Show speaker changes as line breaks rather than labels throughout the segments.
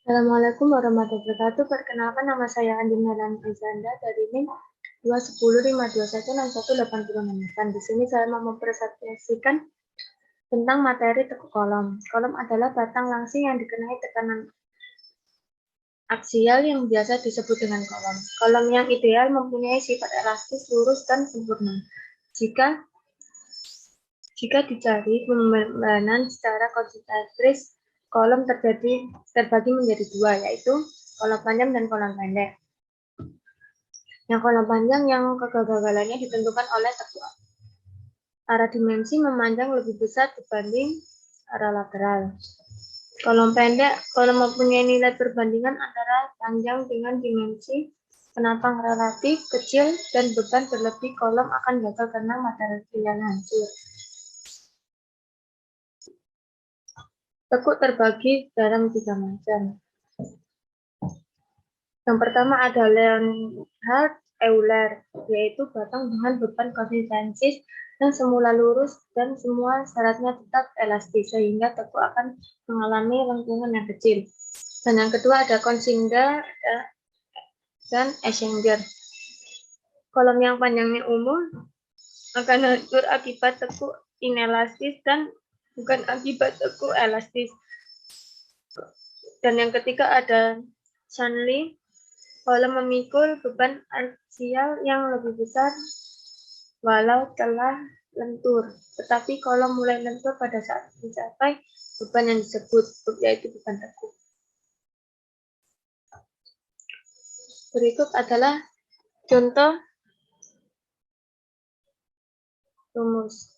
Assalamualaikum warahmatullahi wabarakatuh. Perkenalkan, nama saya Andi Melani Azanda dari NIM 21052161806. Dan di sini saya mau mempresentasikan tentang materi tekuk kolom. Kolom adalah batang langsing yang dikenai tekanan aksial yang biasa disebut dengan kolom. Kolom yang ideal mempunyai sifat elastis, lurus, dan sempurna. Jika dicari pembebanan secara konsentris, kolom terbagi menjadi dua, yaitu kolom panjang dan kolom pendek. Yang kolom panjang yang kegagalannya ditentukan oleh tekuk. Arah dimensi memanjang lebih besar dibanding arah lateral. Kolom pendek, kolom mempunyai nilai perbandingan antara panjang dengan dimensi penopang relatif kecil dan beban berlebih. Kolom akan gagal karena material hancur. Tekuk terbagi dalam 3 macam. Yang pertama ada Leonhard Euler, yaitu batang dengan beban konsistensis yang semula lurus dan semua syaratnya tetap elastis, sehingga tekuk akan mengalami lengkungan yang kecil. Dan yang kedua ada Konsinger dan Eschinger. Kolom yang panjangnya umum akan hancur akibat tekuk inelastis dan bukan akibat tekuk elastis. Dan yang ketiga ada Shanley. Kolom memikul beban aksial yang lebih besar walau telah lentur, tetapi kolom mulai lentur pada saat mencapai beban yang disebut, yaitu beban tekuk. Berikut adalah contoh rumus.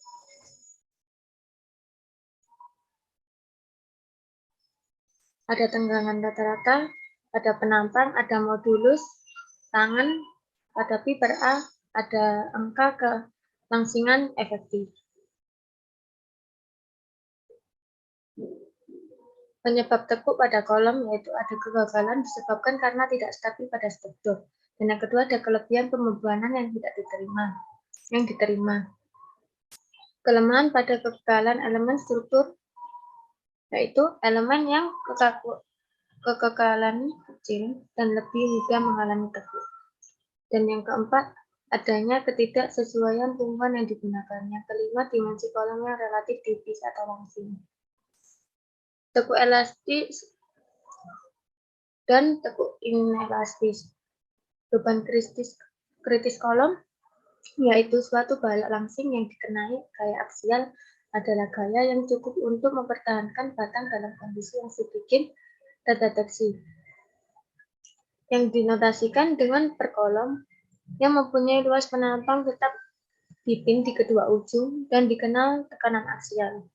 Ada tenggangan rata-rata, ada penampang, ada modulus, tangan, pada pi per A, ada angka kelangsingan efektif. Penyebab tekuk pada kolom yaitu ada kegagalan disebabkan karena tidak stabil pada struktur. Dan yang kedua ada kelebihan pembebanan yang diterima. Kelemahan pada kegagalan elemen struktur yaitu elemen yang kegagalan kecil dan lebih mudah mengalami tekuk. Dan yang keempat, adanya ketidaksesuaian tumpuan yang digunakan. Yang kelima, dimensi kolom yang relatif tipis atau langsing. Tekuk elastis dan tekuk inelastis. Beban kritis kolom yaitu suatu balak langsing yang dikenai gaya aksial adalah gaya yang cukup untuk mempertahankan batang dalam kondisi yang sedikit terdeteksi, yang dinotasikan dengan per kolom yang mempunyai luas penampang tetap diping di kedua ujung dan dikenal tekanan aksial.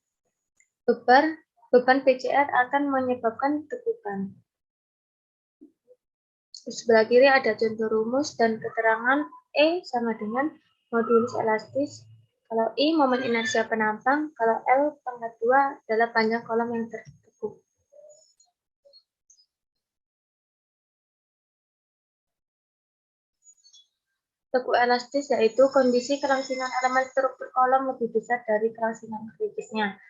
Beban PCR akan menyebabkan tekukan. Di sebelah kiri ada contoh rumus dan keterangan E sama dengan modulus elastis. Kalau I momen inersia penampang, kalau L pangkat 2 adalah panjang kolom yang tertekuk. Tekuk elastis yaitu kondisi kelangsingan elemen struktur kolom lebih besar dari kelangsingan kritisnya.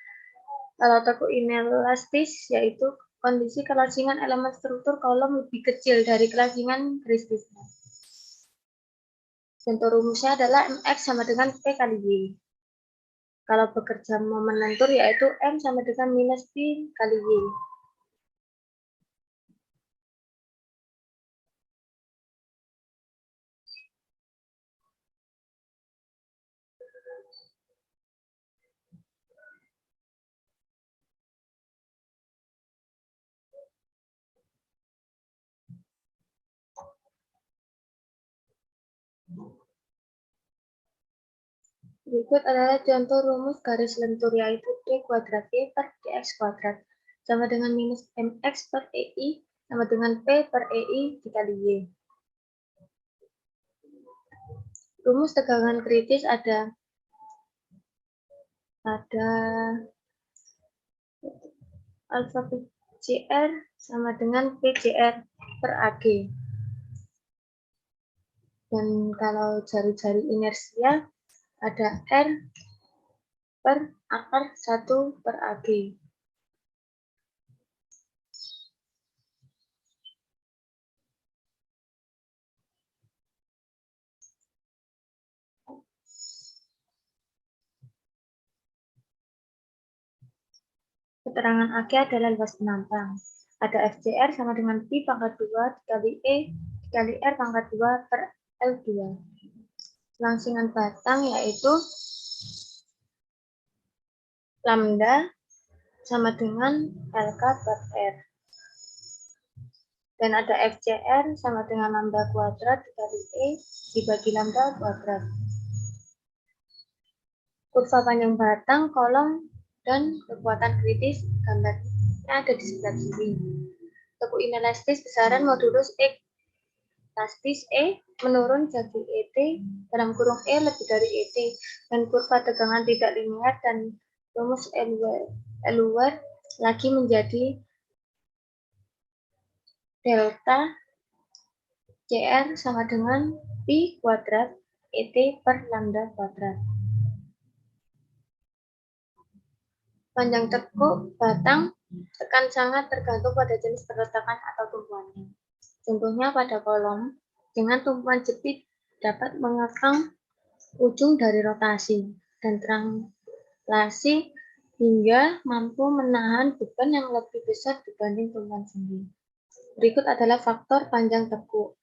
Kalau tekuk inelastis yaitu kondisi kelangsingan elemen struktur kolom lebih kecil dari kelangsingan kritisnya. Contoh rumusnya adalah Mx sama dengan P kali Y. Kalau bekerja momen lentur yaitu M sama dengan minus P kali Y. Berikut adalah contoh rumus garis lentur yaitu D kuadrat Y per DX kuadrat sama dengan minus MX per EI sama dengan P per EI dikali Y. Rumus tegangan kritis ada alfa PCR sama dengan PCR per AG. Dan kalau jari-jari inersia ada R per akar 1 per AG. Keterangan AG adalah luas penampang. Ada FCR sama dengan Pi pangkat 2 dikali E dikali R pangkat 2 per L2. Langsingan batang yaitu lambda sama dengan LK per R. Dan ada FCR sama dengan lambda kuadrat dikali E dibagi lambda kuadrat. Kurva panjang batang, kolom, dan kekuatan kritis gambarnya ada di sebelah kiri. Teku inelastis besaran modulus X elastis E menurun jadi ET dalam kurung E lebih dari ET, dan kurva tegangan tidak linear dan rumus Eluer lagi menjadi delta CR sama dengan Pi kuadrat ET per lambda kuadrat. Panjang tekuk batang tekan sangat tergantung pada jenis perletakan atau tumpuannya. Contohnya pada kolom, dengan tumpuan jepit dapat mengekang ujung dari rotasi dan translasi hingga mampu menahan beban yang lebih besar dibanding tumpuan sendi. Berikut adalah faktor panjang tekuk.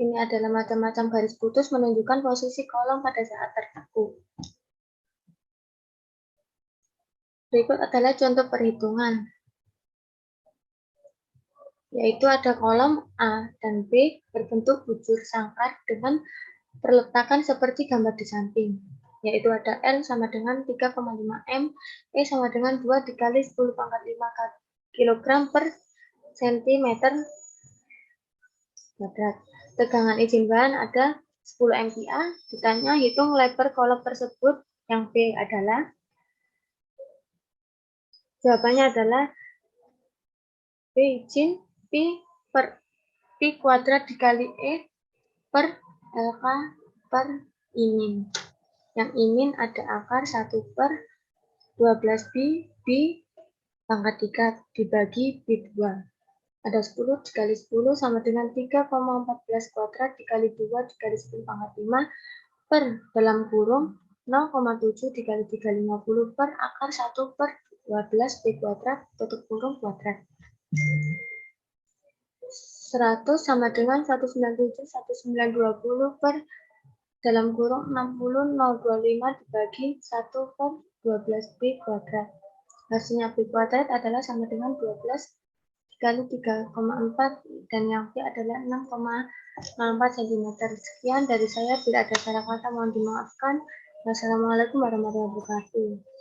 Ini adalah macam-macam garis putus menunjukkan posisi kolom pada saat tertekuk. Berikut adalah contoh perhitungan, yaitu ada kolom A dan B berbentuk bujur sangkar dengan perletakan seperti gambar di samping, yaitu ada L sama dengan 3,5 M, E sama dengan 2 dikali 10 pangkat 5 kg per cm kuadrat. Tegangan izin bahan ada 10 MPa. Ditanya hitung lebar kolom tersebut, yang B adalah, jawabannya adalah B izin Pi kuadrat dikali E per LK per ingin. Yang ingin ada akar 1 per 12 Pi pangkat 3 dibagi Pi2. Ada 10 dikali 10 sama dengan 3,14 kuadrat dikali 2 dikali 10 pangkat 5 per dalam kurung 0,7 dikali 350 per akar 1 per 12 Pi kuadrat tutup kurung kuadrat. 100 sama dengan 197 1920 per dalam kurung 60025 dibagi 1 per 12 Pi kuadrat. Hasilnya Pi kuadrat adalah sama dengan 12 dikali 3,4 dan yang Pi adalah 6,04 cm. Sekian dari saya, bila ada salah kata mohon dimaafkan. Wassalamualaikum warahmatullahi wabarakatuh.